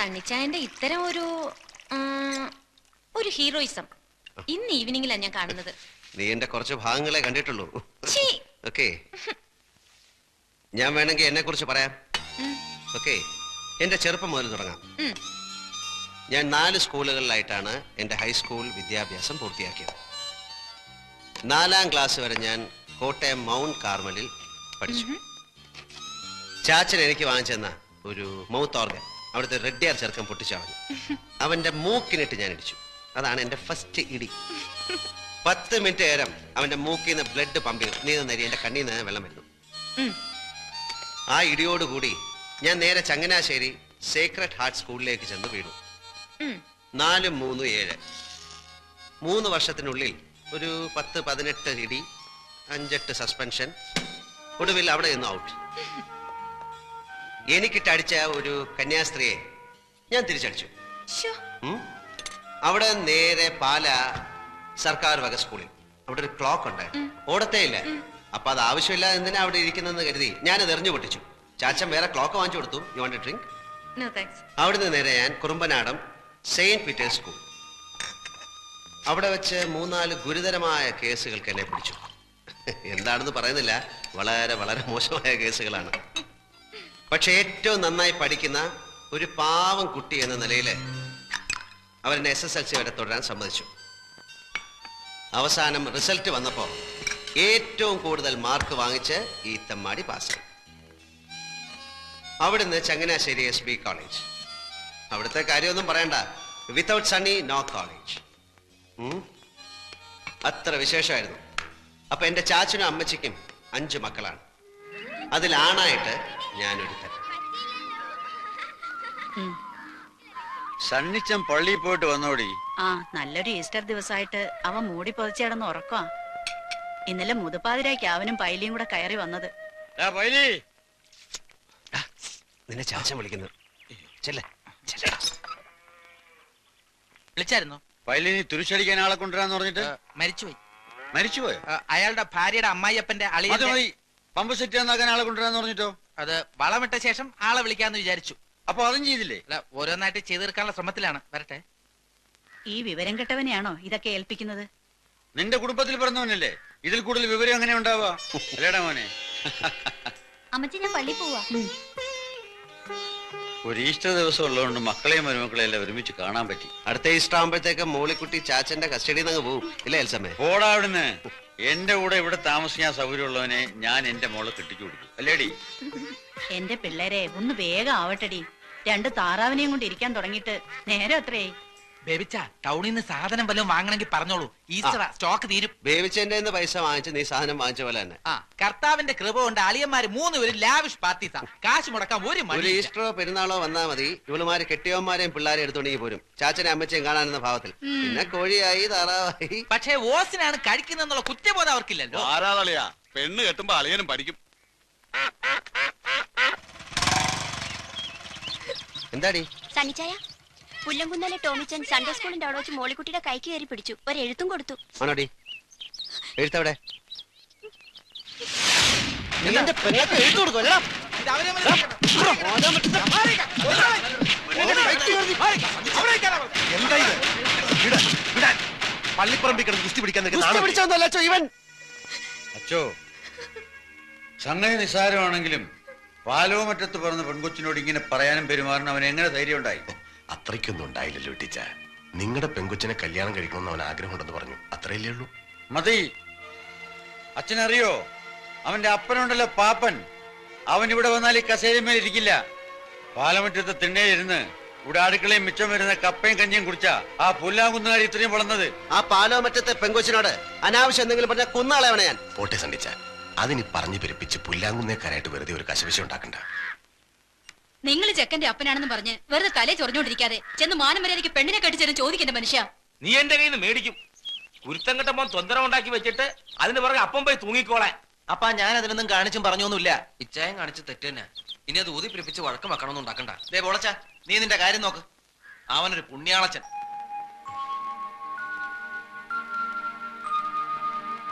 സണ്ണിച്ചായന്റെ ഇത്തരം ഒരു ഹീറോയിസം ഇന്ന് ഈവനിങ്ങിലാണ് ഞാൻ കാണുന്നത്. നീ എന്റെ കുറച്ച് ഭാഗങ്ങളെ കണ്ടിട്ടുള്ളൂ. ഓക്കെ, ഞാൻ വേണമെങ്കിൽ എന്നെ കുറിച്ച് പറയാം. ഓക്കെ, എന്റെ ചെറുപ്പം മുതൽ തുടങ്ങാം. ഞാൻ 4 സ്കൂളുകളിലായിട്ടാണ് എന്റെ ഹൈസ്കൂൾ വിദ്യാഭ്യാസം പൂർത്തിയാക്കിയത്. 4ാം ക്ലാസ് വരെ ഞാൻ കോട്ടയം മൗണ്ട് കാർമലിൽ പഠിച്ചു. ചാച്ചൻ എനിക്ക് വാങ്ങിച്ചെന്ന ഒരു മൗത്ത് ഓർഗൻ അവിടുത്തെ റെഡ്ഡിയാർ ചെറുക്കൻ പൊട്ടിച്ചളഞ്ഞു. അവന്റെ മൂക്കിനിട്ട് ഞാൻ ഇടിച്ചു. അതാണ് എന്റെ ഫസ്റ്റ് ഇടി. 10 മിനിറ്റ് നേരം അവന്റെ മൂക്കിൽ നിന്ന് ബ്ലഡ് പമ്പ് നീന്നി എന്റെ കണ്ണിൽ നിന്ന് വെള്ളം വരുന്നു. ആ ഇടിയോടുകൂടി ഞാൻ നേരെ ചങ്ങനാശ്ശേരി സേക്രഡ് ഹാർട്ട് സ്കൂളിലേക്ക് ചെന്ന് വീണു. 4, 3, 7 3 വർഷത്തിനുള്ളിൽ ഒരു 10-18 ഇടി, 5-8 സസ്പെൻഷൻ. ഒടുവിൽ അവിടെ നിന്ന് ഔട്ട്. എനിക്കിട്ടടിച്ച ഒരു കന്യാസ്ത്രീയെ ഞാൻ തിരിച്ചടിച്ചു. അവിടെ നേരെ പാല സർക്കാർ വക സ്കൂളിൽ അവിടെ ഒരു ക്ലോക്ക് ഉണ്ട്, ഓടത്തേ ഇല്ല. അപ്പൊ അത് ആവശ്യമില്ല എന്തിനാ അവിടെ ഇരിക്കുന്നെന്ന് കരുതി ഞാനത് എറിഞ്ഞു പൊട്ടിച്ചു. ചാച്ചൻ വേറെ ക്ലോക്ക് വാങ്ങിച്ചു കൊടുത്തു. You want A drink? അവിടുന്ന് നേരെ ഞാൻ കുറുമ്പനാടം സെയിന്റ് പീറ്റേഴ്സ് സ്കൂൾ. അവിടെ വെച്ച് 3-4 ഗുരുതരമായ കേസുകൾക്ക് എന്നെ പിടിച്ചു. എന്താണെന്ന് പറയുന്നില്ല, വളരെ വളരെ മോശമായ കേസുകളാണ്. പക്ഷെ ഏറ്റവും നന്നായി പഠിക്കുന്ന ഒരു പാവം കുട്ടി എന്ന നിലയിൽ അവരെന്നെ SSLC വരെ തുടരാൻ സമ്മതിച്ചു. അവസാനം റിസൾട്ട് വന്നപ്പോൾ ഏറ്റവും കൂടുതൽ മാർക്ക് വാങ്ങിച്ച് ഈ തെമ്മാടി പാസ്സായി. അവിടുന്ന് ചങ്ങനാശ്ശേരി SB കോളേജ്. അവിടുത്തെ കാര്യമൊന്നും പറയണ്ട, വിത്തൗട്ട് സണ്ണി നോ കോളേജ്. അത്ര വിശേഷമായിരുന്നു. അപ്പൊ എന്റെ ചാച്ചനും അമ്മച്ചിക്കും 5 മക്കളാണ്. അതിലാണായിട്ട് ഞാനൊരു തരം. സണ്ണിച്ചൻ പള്ളിയിൽ പോയിട്ട് വന്നോടി. ആ, നല്ലൊരു ഈസ്റ്റർ ദിവസമായിട്ട് അവൻ മൂടി പൊതിച്ചിടന്ന് ഉറക്കുക. ഇന്നലെ മുതുപ്പാതിരായ്ക്ക് അവനും പൈലിയും കൂടെ കയറി വന്നത്. നിന്നെ ചാച്ചൻ വിളിക്കുന്നു. വിളിച്ചായിരുന്നോ? പൈലിനി തുരിശടിക്കാൻ ആളെ കൊണ്ടുവരാന്ന് പറഞ്ഞിട്ട് മരിച്ചുപോയി. മരിച്ചുപോയോ? അയാളുടെ ഭാര്യയുടെ അമ്മായിയപ്പന്റെ അളിയൻ പമ്പ് സെറ്റ് ആക്കാൻ ആളെ കൊണ്ടുവരാന്ന് പറഞ്ഞിട്ടോ? അത് വളമിട്ട ശേഷം ആളെ വിളിക്കാന്ന് വിചാരിച്ചു. അപ്പൊ അതും ചെയ്തില്ലേ? അല്ല, ഓരോന്നായിട്ട് ചെയ്തു തീർക്കാനുള്ള ശ്രമത്തിലാണ്. വരട്ടെ. ഈ വിവരം കെട്ടവനെയാണോ ഇതൊക്കെ ഏൽപ്പിക്കുന്നത്? നിന്റെ കുടുംബത്തിൽ പറഞ്ഞവനല്ലേ, ഇതിൽ കൂടുതൽ വിവരം എങ്ങനെ ഉണ്ടാവാ? അല്ലേടാ മോനെ? അമ്മച്ചി, ഞാൻ പള്ളി പോവാ. ഒരു ഈസ്റ്റർ ദിവസം ഉള്ളതുകൊണ്ട് മക്കളെയും മരുമക്കളെയും എല്ലാം ഒരുമിച്ച് കാണാൻ പറ്റി. അടുത്ത ഈസ്റ്റർ ആകുമ്പോഴത്തേക്ക് മോളിക്കുട്ടി ചാച്ചന്റെ കസ്റ്റഡിയിൽ നിന്ന് പോവും, ഇല്ല എൽസമ്മേ? ഓടാ അവിടുന്ന്. എന്റെ കൂടെ ഇവിടെ താമസിക്കാൻ സൗകര്യമുള്ളവനെ ഞാൻ എന്റെ മോളെ കെട്ടിച്ചു കൊടുക്കും, അല്ലേടി? എന്റെ പിള്ളേരെ ഒന്ന് വേഗം ആവട്ടടി. 2 താറാവിനെയും കൊണ്ട് ഇരിക്കാൻ തുടങ്ങിയിട്ട് നേരം എത്രയായി? ബേബിച്ച, ടൗണിൽ നിന്ന് സാധനം വല്ലതും വാങ്ങണമെങ്കിൽ പറഞ്ഞോളൂ. ഈസ്റ്റർ സ്റ്റോക്ക് തീരും. ബേബിച്ചെന്റെ പൈസ വാങ്ങിച്ച് നീ സാധനം വാങ്ങിച്ച പോലെ തന്നെ. കർത്താവിന്റെ കൃപ കൊണ്ട് അളിയന്മാര് 3 പേരും ലാവിഷ് പാർട്ടീസാ. കാശ് മുടക്കാൻ ഒരു ഈസ്റ്ററോ പെരുന്നാളോ വന്നാ മതി, ഇവളുമാര് കെട്ടിയവന്മാരെയും പിള്ളേരെ എടുത്തോണ്ടെങ്കിൽ പോരും, ചാച്ചനെ അമ്മച്ചയും കാണാനെന്ന ഭാവത്തിൽ. പിന്നെ കോഴിയായി താറാവായി. പക്ഷേ ഓസിനാണ് കഴിക്കുന്നുള്ള കുറ്റബോധം അവർക്കില്ലല്ലോ. ആരാതളിയാ, പെണ്ണ് കെട്ടുമ്പോ അളിയനും പഠിക്കും. എന്താടി സണ്ണിച്ചായ, പുല്ലംകുന്നലെ ടോമിച്ചൻ സൺഡേ സ്കൂളിന്റെ അവിടെ വെച്ച് മോളിക്കുട്ടിയുടെ കൈക്ക് കയറി പിടിച്ചു. ഒരു എഴുത്തും കൊടുത്തു. ആണോടി? എഴുത്തവിടെ? പള്ളിപ്പറമ്പിൽ കിടന്ന് കുസ്തി പിടിക്കാൻ അച്ചോ, സംഗതി നിസ്സാരമാണെങ്കിലും പാലോമറ്റത്ത് പറഞ്ഞ പെൺകൊച്ചിനോട് ഇങ്ങനെ പറയാനും പെരുമാറാനും അവൻ എങ്ങനെ ധൈര്യം ഉണ്ടായി? അത്രയ്ക്കൊന്നും ഉണ്ടായില്ലല്ലോ ടീച്ച. നിങ്ങളുടെ പെൺകൊച്ചിനെ കല്യാണം കഴിക്കണമെന്ന് അവൻ ആഗ്രഹമുണ്ടെന്ന് പറഞ്ഞു, അത്രയല്ലേ ഉള്ളൂ. മതി. അച്ഛനറിയോ, അവന്റെ അപ്പനുണ്ടല്ലോ പാപ്പൻ, അവൻ ഇവിടെ വന്നാൽ ഈ കസേരമേൽ ഇരിക്കില്ല. പാലമറ്റത്ത് തിണ്ണയിലിരുന്ന് ഇവിടെ അടുക്കളയും മിച്ചം വരുന്ന കപ്പയും കഞ്ഞിയും കുടിച്ച ആ പുല്ലാങ്കുന്നുകാരി ഇത്രയും വളർന്നത്. ആ പാലോമറ്റത്തെ പെൺകൊച്ചിനോട് അനാവശ്യം എന്തെങ്കിലും പറഞ്ഞാൽ കുന്നാളെയാണ് ഞാൻ. പോട്ടെ സണ്ണിച്ച, അതിനി പറഞ്ഞു പെരുപ്പിച്ച് പുല്ലാങ്കുന്നേക്കാരായിട്ട് വെറുതെ ഒരു കശവിശ ഉണ്ടാക്കണ്ട. നിങ്ങൾ ചെക്കന്റെ അപ്പനാണെന്ന് പറഞ്ഞ് വെറുതെ തലേ ചൊറിഞ്ഞോണ്ടിരിക്കാതെ ചെന്ന് മാനമര്യാദയ്ക്ക് പെണ്ണിനെ കെട്ടിച്ചേരും ചോദിക്കേണ്ട മനുഷ്യ. നീ എന്റെ കയ്യിൽ നിന്ന് മേടിക്കും. കുരുത്തം കെട്ടപ്പോ തൊന്തര ഉണ്ടാക്കി വെച്ചിട്ട് അതിന് പുറകെ അപ്പം പോയി തൂങ്ങിക്കോളെ. അപ്പാ, ഞാൻ അതിനൊന്നും കാണിച്ചും പറഞ്ഞൊന്നുമില്ല. ഇച്ചായം കാണിച്ച് തെറ്റ് തന്നെ. ഇനി അത് ഊതി പിടിപ്പിച്ച് വഴക്കം വെക്കണമെന്ന് ഉണ്ടാക്കണ്ട. ദേ ബോളച്ച, നീ നിന്റെ കാര്യം നോക്ക്. അവനൊരു പുണ്യാളച്ചൻ.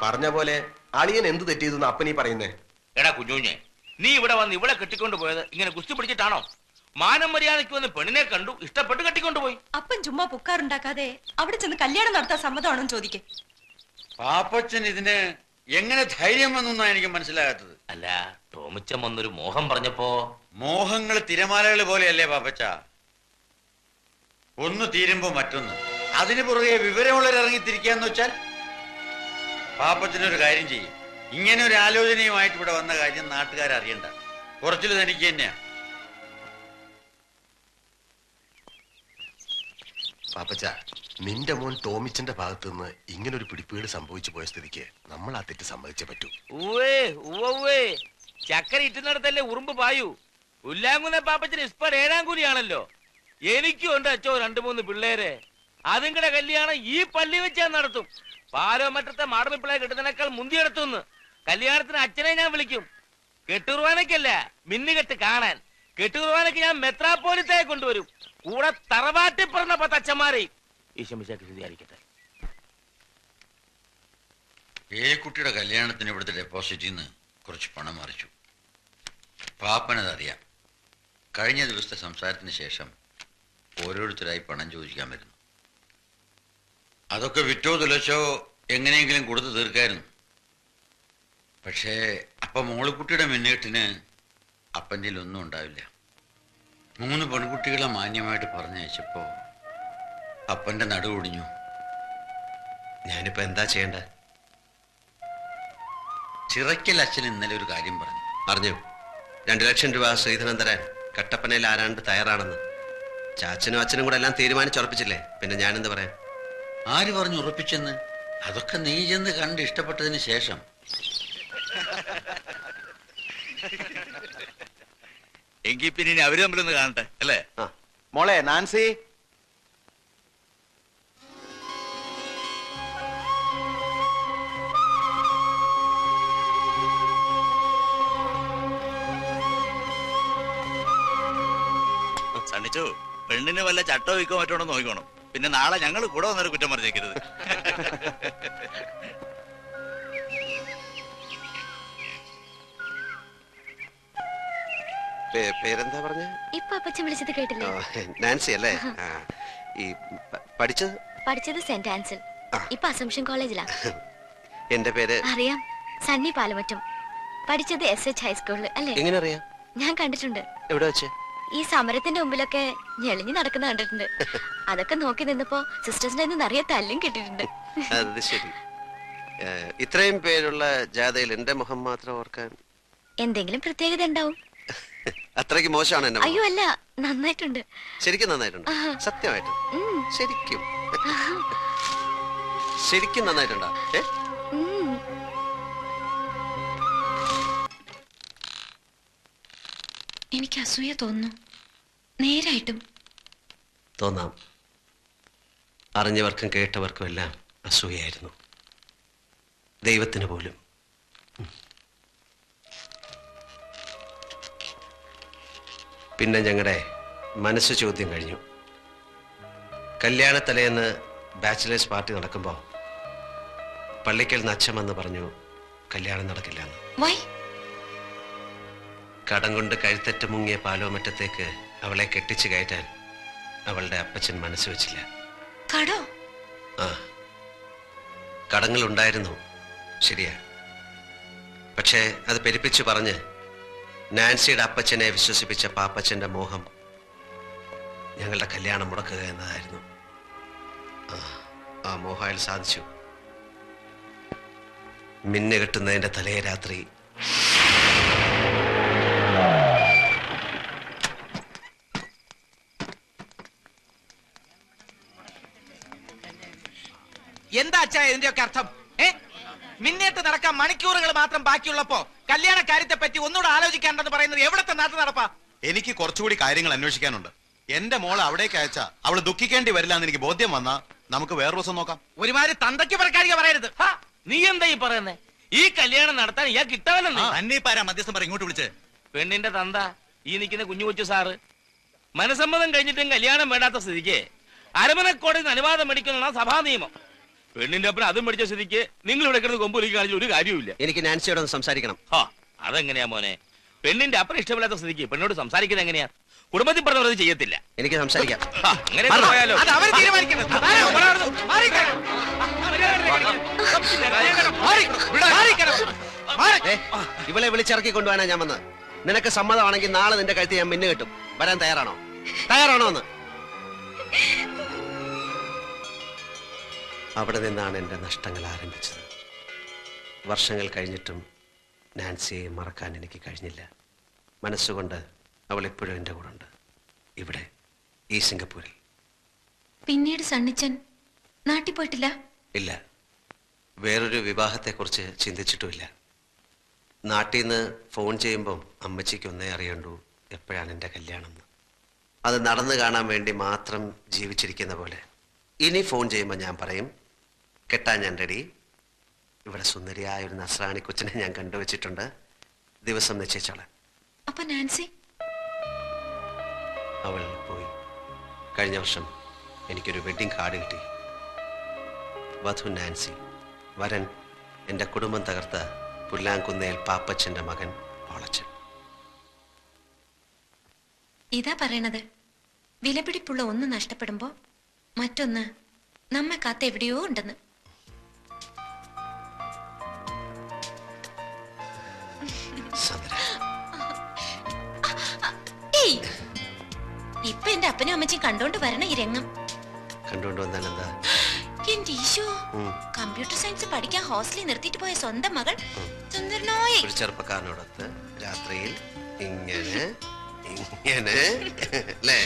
പറഞ്ഞ പോലെ അളിയൻ എന്ത് തെറ്റിയതെന്ന് അപ്പനീ പറയുന്നേ? എടാ കുഞ്ഞുഞ്ഞെ, നീ ഇവിടെ വന്ന് ഇവിടെ കെട്ടിക്കൊണ്ട് പോയത് ഇങ്ങനെ കുസ്തി പിടിച്ചിട്ടാണോ? മാനം മര്യാദയ്ക്ക് വന്ന് പെണ്ണിനെ കണ്ടു, ഇഷ്ടപ്പെട്ട് കെട്ടിക്കൊണ്ടുപോയി. അപ്പൻ ചുമ്മാ പുക്കാറുണ്ടാക്കാതെ അവിടെ ചെന്ന് കല്യാണം നടത്താൻ സമ്മതമാണോ ചോദിക്കേ. പാപ്പച്ചൻ ഇതിന് എങ്ങനെ ധൈര്യം വന്നാ എനിക്ക് മനസ്സിലാകാത്തത്. അല്ല, ടോമിച്ചൻ വന്നൊരു മോഹം പറഞ്ഞപ്പോ. മോഹങ്ങൾ തിരമാലകൾ പോലെയല്ലേ പാപ്പച്ച? ഒന്ന് തീരുമ്പോ മറ്റൊന്ന്. അതിന് പുറകെ വിവരമുള്ളവർ ഇറങ്ങിത്തിരിക്കാന്ന് വെച്ചാൽ പാപ്പച്ചനൊരു കാര്യം ചെയ്യും. ഇങ്ങനെ ഒരു ആലോചനയുമായിട്ട് ഇവിടെ വന്ന കാര്യം നാട്ടുകാരറിയണ്ട. കുറച്ചിൽ തനിക്ക് തന്നെയാ. പാപ്പച്ച, നിന്റെ മോൻ ടോമിച്ചന്റെ ഭാഗത്ത് നിന്ന് ഇങ്ങനൊരു പിടിപ്പീട് സംഭവിച്ചു പോയ സ്ഥിതിക്ക് നമ്മൾ ആ തെറ്റ് സമ്മതിച്ചേ പറ്റൂ. ചക്കര ഇറ്റുന്നിടത്തല്ലേ ഉറുമ്പ് പായൂ. ഉല്ലാങ്കുന്ന പാപ്പച്ചന് ഇസ്പട് 7-ാം കൂലിയാണല്ലോ. എനിക്കും ഉണ്ട് അച്ചോ 2-3 പിള്ളേരെ. അതുങ്ങളുടെ കല്യാണം ഈ പള്ളി വെച്ചാൽ നടത്തും. പാലോമറ്റത്തെ മാടമ്പിപ്പിള്ളയെ കിട്ടുന്നതിനേക്കാൾ മുന്തിയെടുത്തുനിന്ന് കല്യാണത്തിന് അച്ഛനെ ഞാൻ വിളിക്കും. കെട്ടുകുർബാനയ്ക്കല്ല, മിന്നുകെട്ട് കാണാൻ. കെട്ടുകുർബാനയ്ക്ക് ഞാൻ മെത്രാപ്പോലിത്തയെ കൊണ്ടുവരും. കൂടെ തറവാട്ടി പറഞ്ഞ 10 അച്ഛന്മാരെ. ഈശോമിശിഹായ്ക്ക് സ്തുതിയായിരിക്കട്ടെ. കുട്ടിയുടെ കല്യാണത്തിന് ഇവിടുത്തെ ഡെപ്പോസിറ്റിൽ നിന്ന് കുറച്ച് പണം മറിച്ചു. പാപ്പനതറിയാം. കഴിഞ്ഞ ദിവസത്തെ സംസാരത്തിന് ശേഷം ഓരോരുത്തരായി പണം ചോദിക്കാൻ വരുന്നു. അതൊക്കെ വിറ്റോ തുലച്ചോ എങ്ങനെയെങ്കിലും കൊടുത്തു തീർക്കായിരുന്നു. പക്ഷേ അപ്പം മോളിക്കുട്ടിയുടെ മിന്നേട്ടിന് അപ്പൻ്റെ ഒന്നും ഉണ്ടാവില്ല. 3 പെൺകുട്ടികളെ മാന്യമായിട്ട് പറഞ്ഞയച്ചപ്പോ അപ്പൻ്റെ നടുവൊടിഞ്ഞു. ഞാനിപ്പോ എന്താ ചെയ്യണ്ടേ? ചിറയ്ക്കൽ അച്ഛൻ ഇന്നലെ ഒരു കാര്യം പറഞ്ഞു. അറിഞ്ഞു? 2 ലക്ഷം രൂപ ശ്രീധരൻ തരാൻ കട്ടപ്പനയിൽ ആരാണ്ട് തയ്യാറാണെന്ന്. ചാച്ചനും അച്ഛനും കൂടെ എല്ലാം തീരുമാനിച്ചുറപ്പിച്ചില്ലേ, പിന്നെ ഞാനെന്ത് പറയാൻ? ആര് പറഞ്ഞു ഉറപ്പിച്ചെന്ന്? അതൊക്കെ നീ ചെന്ന് കണ്ട് ഇഷ്ടപ്പെട്ടതിന് ശേഷം. എങ്കിൽ പിന്നെ അവര് തമ്മിലൊന്ന് കാണട്ടെ അല്ലേ? മോളെ നാൻസി, സണ്ണിച്ചു, പെണ്ണിന് വല്ല ചട്ടോ വിൽക്കോ മറ്റോണോ നോക്കിക്കോണം. പിന്നെ നാളെ ഞങ്ങൾ കൂടെ വന്നൊരു കുറ്റം പറഞ്ഞേക്കരുത്. പേരെന്താ പറഞ്ഞ? ഇപ്പൊ അപ്പച്ചൻ വിളിച്ചത് കേട്ടില്ലേ? നാൻസി അല്ലേ? പഠിച്ചത് സെന്റ് ആൻസൽ. ഇപ്പൊ അസംഷൻ കോളേജിലാ. എന്റെ പേര് അറിയാം, സണ്ണി പാലമറ്റം. പഠിച്ചത് SH ഹൈസ്കൂളിൽ അല്ലേ? എങ്ങനെ അറിയാം? ഞാൻ കണ്ടിട്ടുണ്ട്. എവിടെ വെച്ച്? ഈ സമരത്തിന്റെ മുമ്പിലൊക്കെ ഞെളിഞ്ഞു നടക്കുന്ന കണ്ടിട്ടുണ്ട്. അതൊക്കെ നോക്കി നിന്നപ്പോ സിസ്റ്റേഴ്സിന്റെ നിറയെ തല്ലും കിട്ടിയിട്ടുണ്ട്. അത് ശരി. ഇത്രയും പേരുള്ള ജാഥയിൽ എന്റെ മുഖം മാത്രം ഓർക്കാൻ എന്തെങ്കിലും പ്രത്യേകത ഉണ്ടാവും. അത്രയ്ക്ക് മോശമാണ് എന്നെ? അയ്യോ അല്ല, നന്നായിട്ടുണ്ട്. ശരിക്കും നന്നായിട്ടുണ്ട്. സത്യമായിട്ട് ശരിക്കും നന്നായിട്ടുണ്ടോ? എനിക്ക് അസൂയ തോന്നുന്നു. നേരായിട്ടും തോന്നാം. അറിഞ്ഞവർക്കും കേട്ടവർക്കും എല്ലാം അസൂയായിരുന്നു. ദൈവത്തിന് പോലും. പിന്നെ ഞങ്ങളുടെ മനസ്സ് ചോദ്യം കഴിഞ്ഞു. കല്യാണത്തലേന്ന് ബാച്ചിലേഴ്സ് പാർട്ടി നടക്കുമ്പോൾ പള്ളിക്കൽ നിന്ന് അച്ഛൻ വന്ന് പറഞ്ഞു കല്യാണം നടക്കില്ലെന്ന്. കടം കൊണ്ട് കഴുത്തറ്റ് മുങ്ങിയ പാലോമറ്റത്തേക്ക് അവളെ കെട്ടിച്ചു കയറ്റാൻ അവളുടെ അപ്പച്ചൻ മനസ്സ് വെച്ചില്ല. ആ, കടങ്ങളുണ്ടായിരുന്നു, ശരിയാ. പക്ഷേ അത് പെരുപ്പിച്ചു പറഞ്ഞ് നാൻസിയുടെ അപ്പച്ചനെ വിശ്വസിപ്പിച്ച പാപ്പച്ചന്റെ മോഹം ഞങ്ങളുടെ കല്യാണം മുടക്കുക എന്നതായിരുന്നു. ആ മോഹം അയാൾ സാധിച്ചു. മിന്നു കെട്ടുന്നതിന്റെ തലേ രാത്രി എന്താ അച്ഛാ ഇതിന്റെയൊക്കെ അർത്ഥം? മിന്നേറ്റ് നടക്കാൻ മണിക്കൂറുകൾ മാത്രം ബാക്കിയുള്ളപ്പോ കല്യാണ കാര്യത്തെ പറ്റി ഒന്നുകൂടെ ആലോചിക്കാണ്ടെന്ന് പറയുന്നത് എവിടത്തെ നാട്ടു നടപ്പാ? എനിക്ക് കുറച്ചുകൂടി കാര്യങ്ങൾ അന്വേഷിക്കാനുണ്ട്. എന്റെ മോളെ അവിടേക്ക് അയച്ചാ അവള് ദുഃഖിക്കേണ്ടി വരില്ല എന്ന് എനിക്ക് ബോധ്യം വന്നാ നമുക്ക് വേറെ ദിവസം നോക്കാം. ഒരുമാതിരി തന്തയ്ക്ക് പറക്കാരിക പറയരുത്. നീ എന്താ ഈ പറയുന്നേ? ഈ കല്യാണം നടത്താൻ ഇയാൾക്ക് ഇട്ടവല്ലെന്നേ. അന്നീപ്പാരാ മധ്യസ്ഥം പറ ഇങ്ങോട്ട് വിളിച്ച്? പെണ്ണിന്റെ തന്ത ഈ നിൽക്കുന്ന കുഞ്ഞു കൊച്ചു സാറ്. മനസമ്മതം കഴിഞ്ഞിട്ടും കല്യാണം വേണ്ടാത്ത സ്ഥിതിക്ക് അരമനക്കോടതി അനുവാദം മേടിക്കുന്ന സഭാ നിയമം. പെണ്ണിന്റെ അപ്പുറം അതും മേടിച്ച സ്ഥിതിക്ക് നിങ്ങൾ ഇവിടെ കിടന്ന് കൊമ്പൊലിക്ക് കാണിച്ച ഒരു കാര്യമില്ല. എനിക്ക് നാൻസിയോടൊന്ന് സംസാരിക്കണം. അതെങ്ങനെയാ മോനെ? പെണ്ണിന്റെ അപ്പൻ ഇഷ്ടമില്ലാത്ത സ്ഥിതിക്ക് പെണ്ണോട് സംസാരിക്കുന്നത് എങ്ങനെയാ? കുടുംബത്തിൽ പറഞ്ഞത് ചെയ്യത്തില്ല. എനിക്ക് സംസാരിക്കാം. അങ്ങനെ പോയാലോ? ഇവളെ വിളിച്ചിറക്കി കൊണ്ടുപോകാനാ ഞാൻ വന്നത്. നിനക്ക് സമ്മതമാണെങ്കിൽ നാളെ നിന്റെ കഴുത്ത് ഞാൻ മിന്നു കിട്ടും. വരാൻ തയ്യാറാണോ? തയ്യാറാണോ എന്ന്? അവിടെ നിന്നാണ് എന്റെ നഷ്ടങ്ങൾ ആരംഭിച്ചത്. വർഷങ്ങൾ കഴിഞ്ഞിട്ടും നാൻസിയെ മറക്കാൻ എനിക്ക് കഴിഞ്ഞില്ല. മനസ്സുകൊണ്ട് അവൾ എപ്പോഴും എൻ്റെ കൂടെ ഉണ്ട്. ഇവിടെ ഈ സിംഗപ്പൂരിൽ. പിന്നീട് സണ്ണിച്ചൻ നാട്ടിൽ പോയിട്ടില്ല? ഇല്ല, വേറൊരു വിവാഹത്തെക്കുറിച്ച് ചിന്തിച്ചിട്ടുമില്ല. നാട്ടിൽ നിന്ന് ഫോൺ ചെയ്യുമ്പം അമ്മച്ചിക്ക് ഒന്നേ അറിയണ്ടു, എപ്പോഴാണ് എൻ്റെ കല്യാണം എന്ന്. അത് നടന്നു കാണാൻ വേണ്ടി മാത്രം ജീവിച്ചിരിക്കുന്ന പോലെ. ഇനി ഫോൺ ചെയ്യുമ്പോൾ ഞാൻ പറയും, കെട്ടാൻ ഞാൻ റെഡി. ഇവിടെ സുന്ദരിയായ ഒരു നസ്രാണി കൊച്ചിനെ ഞാൻ കണ്ടുവച്ചിട്ടുണ്ട്, ദിവസം നിശ്ചയിച്ചോളാം. അപ്പൊ നാൻസി? അവൾ പോയി. കഴിഞ്ഞ വർഷം എനിക്കൊരു വെഡിങ് കാർഡ് കിട്ടി. വധു നാൻസി, വരൻ എൻ്റെ കുടുംബം തകർത്ത പുല്ലാങ്കുന്നേൽ പാപ്പച്ചൻ്റെ മകൻ പോളച്ചൻ. ഇതാ പറയണത്, വിലപിടിപ്പുള്ള ഒന്ന് നഷ്ടപ്പെടുമ്പോ മറ്റൊന്ന് നമ്മെ കാത്ത് എവിടെയോ ഉണ്ടെന്ന്. ഇപ്പൊ എന്റെ അപ്പനും അമ്മച്ചും കണ്ടോണ്ട് വരണ ഈ രംഗം കണ്ടോണ്ട് വന്നാൽ എന്താ? എന്റെ ഈശോ, കമ്പ്യൂട്ടർ സയൻസ് പഠിക്കാൻ ഹോസ്റ്റലിൽ നിർത്തിയിട്ട് പോയ സ്വന്തം മകൾ സുന്ദരനായി ഒരു ചെറുപ്പക്കാരനോടൊത്ത് രാത്രിയിൽ ഇങ്ങനെ ഇങ്ങനെ അല്ലേ?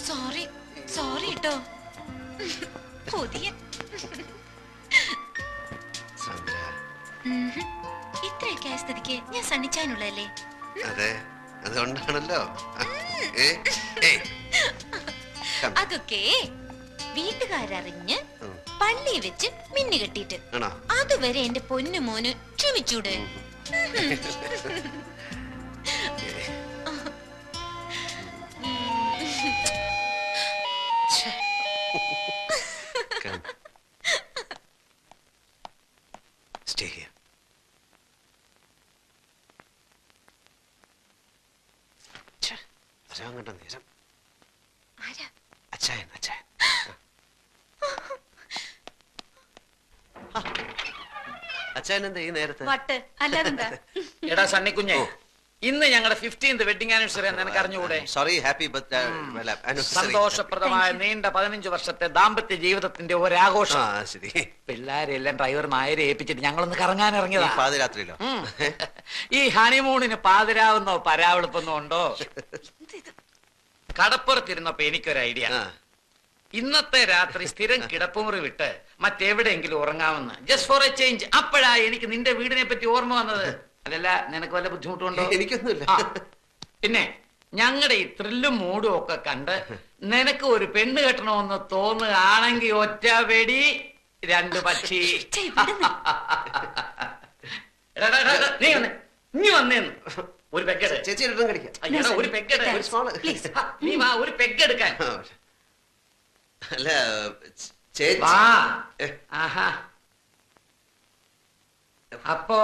സോറി സോറി കേട്ടോ. പുതിയ ഇത്രയൊക്കെ ആയ സ്ഥിതിക്ക് ഞാൻ സണ്ണിച്ചാനുള്ളതല്ലേ? അതെ, അതുകൊണ്ടാണല്ലോ. അതൊക്കെ വീട്ടുകാരറിഞ്ഞ് പള്ളി വെച്ച് മിന്നു കെട്ടിട്ട് അതുവരെ എന്റെ പൊന്നു മോന് ക്ഷമിച്ചൂടെ? Stay here. കണ്ട നേരം അച്ചായൻ അച്ചായൻ. അച്ചായൻ എന്താ ഈ നേരത്തെ? എടാ സണ്ണിക്കുഞ്ഞെ, ഇന്ന് ഞങ്ങളുടെ 15th വെഡിങ് ആനിവേഴ്സറി നിനക്ക് അറിഞ്ഞുകൂടെ? സോറി, ഹാപ്പി സന്തോഷപ്രദമായ നീണ്ട 15 വർഷത്തെ ദാമ്പത്യ ജീവിതത്തിന്റെ ഒരാഘോഷം. പിള്ളേരെല്ലാം ഡ്രൈവർ നായരെ ഏൽപ്പിച്ചിട്ട് ഞങ്ങളൊന്ന് കറങ്ങാൻ ഇറങ്ങിയതാ. പാതിരാത്രിയിലോ? ഈ ഹണിമൂണിന് പാതിരാവുന്നോ പരാവെളുപ്പൊന്നോ ഉണ്ടോ? കടപ്പുറത്തിരുന്നപ്പോ എനിക്കൊരു ഐഡിയ. ഇന്നത്തെ രാത്രി സ്ഥിരം കിടപ്പുമുറി വിട്ട് മറ്റെവിടെയെങ്കിലും ഉറങ്ങാമെന്ന്, ജസ്റ്റ് ഫോർ എ ചേഞ്ച്. അപ്പോഴാ എനിക്ക് നിന്റെ വീടിനെ പറ്റി ഓർമ്മ വന്നത്. അതല്ല, നിനക്ക് വല്ല ബുദ്ധിമുട്ടുണ്ടോ? എനിക്കൊന്നുമില്ല. പിന്നെ ഞങ്ങളുടെ ഈ ത്രില്ലും മൂടും ഒക്കെ കണ്ട് നിനക്ക് ഒരു പെണ്ണ് കെട്ടണമെന്ന് തോന്നുകയാണെങ്കിൽ ഒറ്റ വെടി 2 പക്ഷി. നീ വന്നേ, നീ വന്നേന്ന് ഒരു പെഗ്ഗെട്. ചേച്ചി കഴിക്കാം. ഒരു പെഗ്ഗെട്, നീ വാ, ഒരു പെഗ്ഗെടുക്കാൻ. അല്ല ചേച്ചി. ആഹാ, അപ്പോ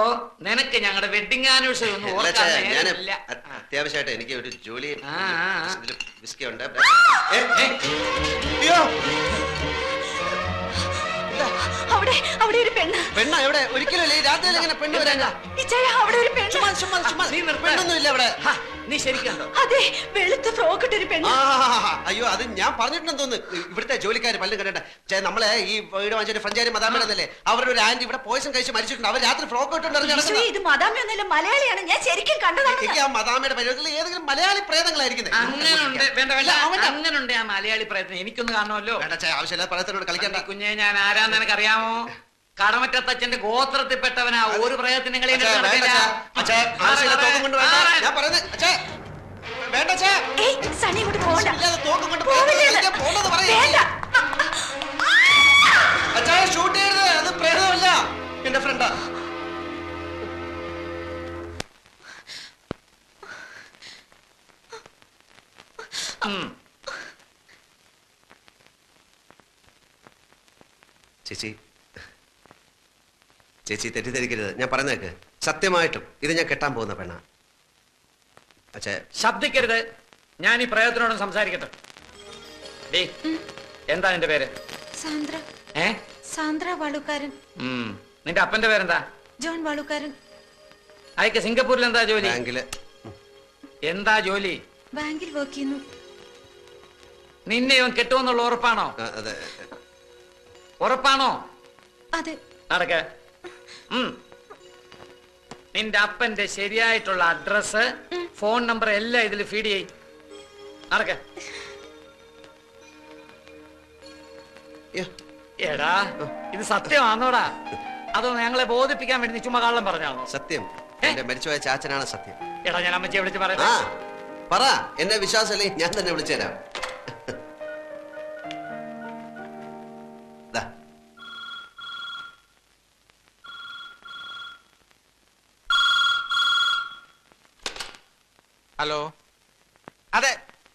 നിനക്ക് ഞങ്ങളുടെ വെഡിങ് ആനിവേഴ്സറി ഒന്നും ഓർക്കാനില്ല. അത്യാവശ്യമായിട്ട് എനിക്ക് ഒരു ജോലി വിസ്കി ഉണ്ട്. അവിടെ ഒരു പെണ്ണ്. പെണ്ണ എവിടെ? ഒരിക്കലും ഈ രാത്രിയിൽ എങ്ങനെ പെണ്ണ് വരാൻ? അവിടെ ഒരു പെണ്ണ്. പെണ്ണൊന്നുമില്ല അവിടെ. നീ ശരിക്കും? അതെ, വെളുത്ത ഫ്രോക്ക് ഇട്ടൊരു പെണ്ണ്. അയ്യോ, അത് ഞാൻ പറഞ്ഞിട്ടുണ്ടെന്ന് തോന്നുന്നു. ഇവിടുത്തെ ജോലിക്കാർ പല്ലും കണ്ടേ. നമ്മളെ ഈ വീട് വാങ്ങിച്ച ഫ്രഞ്ചാരി മദാമേടന്നല്ലേ, അവരുടെ ഒരു ആന്റി ഇവിടെ പോയിസൺ കഴിച്ച് മരിച്ചിട്ടുണ്ട്. അവർ രാത്രി ഫ്രോക്ക് ഇട്ടുണ്ടായിരുന്നു. ഇത് മദാമയൊന്നുമല്ല, മലയാളിയാണ്. ഞാൻ ശരിക്കും കണ്ടതാണ്. എനിക്ക് ആ മദാമയുടെ പരിപാടിയിൽ ഏതെങ്കിലും മലയാളി പ്രേതങ്ങളായിരിക്കുന്നത്. അങ്ങനുണ്ട് ആ മലയാളി പ്രയത്നം. എനിക്കൊന്ന് കാണുമല്ലോ. ആവശ്യമില്ല പ്രയത്നോട് കളിക്കണ്ട. കുഞ്ഞെ, ഞാൻ ആരാന്ന് നിനക്കറിയാമോ? കടമറ്റത്തച്ഛന്റെ ഗോത്രത്തിൽപ്പെട്ടവനാ. ഒരു പ്രയത്നം നിങ്ങളെ ഷൂട്ട് ചെയ്യരുത്, അത് പ്രേതമല്ല, എന്റെ ഫ്രണ്ടാ. ചേച്ചി, ചേച്ചി തെറ്റിദ്ധരിക്കരുത്, ഞാൻ പറയുന്നേക്ക്. സത്യമായിട്ടും ഇത് ഞാൻ കെട്ടാൻ പോകുന്ന പെണ്ണാ. അച്ഛേ ശബ്ദിക്കരുത്. ഞാൻ ഈ പ്രയോഗത്തിനോടും സംസാരിക്കട്ടെ. എന്താ നിന്റെ പേര്? സാന്ദ്ര. സാന്ദ്ര വാളുക്കാരൻ. നിന്റെ അപ്പന്റെ പേരെന്താ? ജോൺ വാളുക്കാരൻ. അയക്ക് സിംഗപ്പൂരിൽ എന്താ ജോലി? ബാങ്കില്. എന്താ ജോലി? ബാങ്കിൽ വർക്ക് ചെയ്യുന്നു. നിന്നെ ഇവൻ കെട്ടുമെന്നുള്ള ഉറപ്പാണോ? അതെ. ഉറപ്പാണോ? അതെ. നടക്ക. നിന്റെ അപ്പന്റെ ശരിയായിട്ടുള്ള അഡ്രസ്, ഫോൺ നമ്പർ എല്ലാം ഇതിൽ ഫീഡ് ചെയ്യും. നടക്ക. എടാ ഇത് സത്യമാണോടാ? അതോ ഞങ്ങളെ ബോധിപ്പിക്കാൻ വേണ്ടി നീ ചുമ്മാ കള്ളം പറഞ്ഞാണോ? സത്യം. എന്റെ മരിച്ചുപോയ ചാച്ചനാണ് സത്യം. എടാ ഞാൻ അമ്മച്ചിയെ വിളിച്ച് പറയാം. പറ. എന്നെ വിശ്വാസമല്ലേ, ഞാൻ തന്നെ വിളിച്ചുതരാം. ഹലോ. അതെ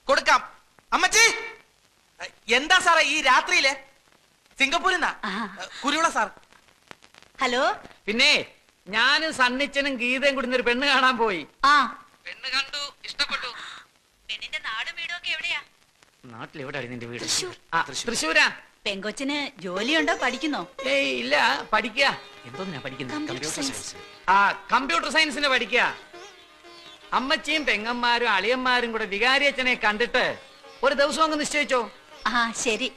കൊടുക്കാം. അമ്മച്ചി എന്താ സാറേ ഈ രാത്രിയിലെ? സിംഗപ്പൂരിൽ നിന്നാ കുരുവിള സാർ. ഹലോ. പിന്നെ ഞാനും സണ്ണിച്ചനും ഗീതയും കൂടി ഒരു പെണ്ണ് കാണാൻ പോയി. പെണ്ണ് കണ്ടു, ഇഷ്ടപ്പെട്ടു. പെണ്ണിന്റെ നാടും വീടും ഒക്കെ എവിടെയാ? നാട്ടിലെവിടെയാണ് നിന്റെ വീട്? തൃശ്ശൂരാ. പെങ്കൊച്ചിന് ജോലിയുണ്ടോ, പഠിക്കുന്നോ? ഏയ് ഇല്ല, പഠിക്കുക. എന്തോന്നാ പഠിക്കുന്നത്? കമ്പ്യൂട്ടർ സയൻസിന് പഠിക്കുക. അമ്മച്ചിയും പെങ്ങന്മാരും അളിയന്മാരും കൂടെ വികാരിയച്ഛനെ കണ്ടിട്ട് ഒരു ദിവസം അങ്ങ് നിശ്ചയിച്ചോ? ശരി.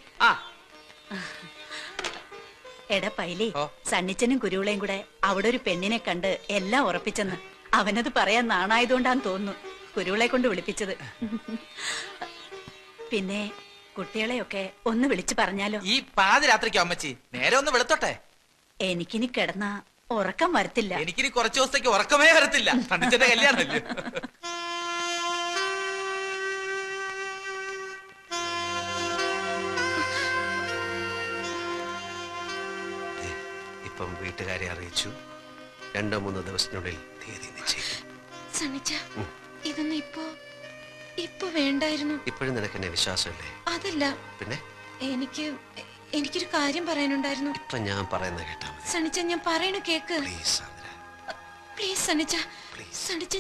എടാ പൈലി, സണ്ണിച്ചനും കുരുവിളയും കൂടെ അവിടെ ഒരു പെണ്ണിനെ കണ്ട് എല്ലാം ഉറപ്പിച്ചെന്ന്. അവനത് പറയാൻ നാണായതുകൊണ്ടാന്ന് തോന്നുന്നു കുരുവിളെ കൊണ്ട് വിളിപ്പിച്ചത്. പിന്നെ കുട്ടികളെയൊക്കെ ഒന്ന് വിളിച്ചു പറഞ്ഞാലോ? ഈ പാതിരാത്രിക്കോ അമ്മച്ചി? നേരെ ഒന്ന് വെളുത്തോട്ടെ. എനിക്കിനി കിടന്ന ഉറക്കം വരത്തില്ല. എനിക്കിനി കുറച്ചു ദിവസത്തേക്ക് ഉറക്കമേ വരത്തില്ല. സണ്ണിച്ചന്റെ കല്യാണമല്ലേ. ഇപ്പം വീട്ടുകാരെ അറിയിച്ചു. 2-3 ദിവസത്തിനുള്ളിൽ തീയതി നിശ്ചയിക്കും. ഇതൊന്നും ഇപ്പൊ വേണ്ടായിരുന്നു. ഇപ്പോഴും നിനക്ക് എന്നെ വിശ്വാസമല്ലേ? അതല്ല, പിന്നെ എനിക്കൊരു കാര്യം പറയാനുണ്ടായിരുന്നു. ഇപ്പൊ ഞാൻ പറയുന്ന കേട്ടാ മതി. സണ്ണിച്ച, ഞാൻ പറയണ കേക്ക്. പ്ലീസ് സണ്ണിച്ച. സണ്ണിച്ച,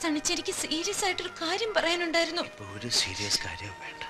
സണ്ണിച്ച, എനിക്ക് സീരിയസ് ആയിട്ടൊരു കാര്യം പറയാനുണ്ടായിരുന്നു. ഒരു സീരിയസ് കാര്യം വേണ്ട.